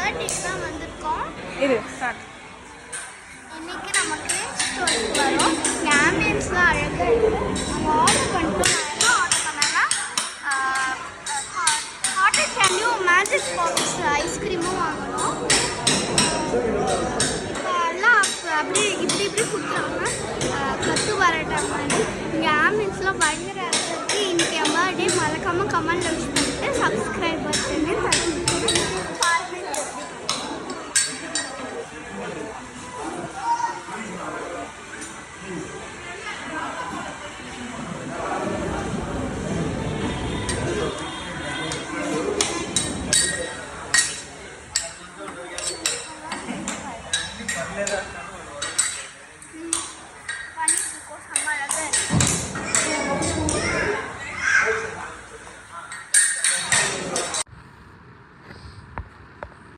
பர்த்டேக்கு தான் வந்திருக்கோம். இது ஸ்டார்ட். இன்னைக்கு நமக்கு ஸ்டோருக்கு வரும். இங்கே ஆம்பியன்ஸ்லாம் அழகாக இருக்குது. நம்ம ஆர்டர் பண்ணிட்டோம். நான் என்ன ஆர்டர் பண்ணேன்னா ஹாட்டர் கேண்டியும் மேஜிக் பாக்ஸ் ஐஸ்கிரீமும் வாங்கணும். இப்போ எல்லாம் அப்படியே இப்படி இப்படி கொடுக்குறாங்க. கற்று வர டைம் மாதிரி இங்கே ஆம்பியன்ஸ்லாம் பயங்கர இருக்குது. இன்னைக்கு என் பர்த்டே மறக்காமல் கமெண்ட்ல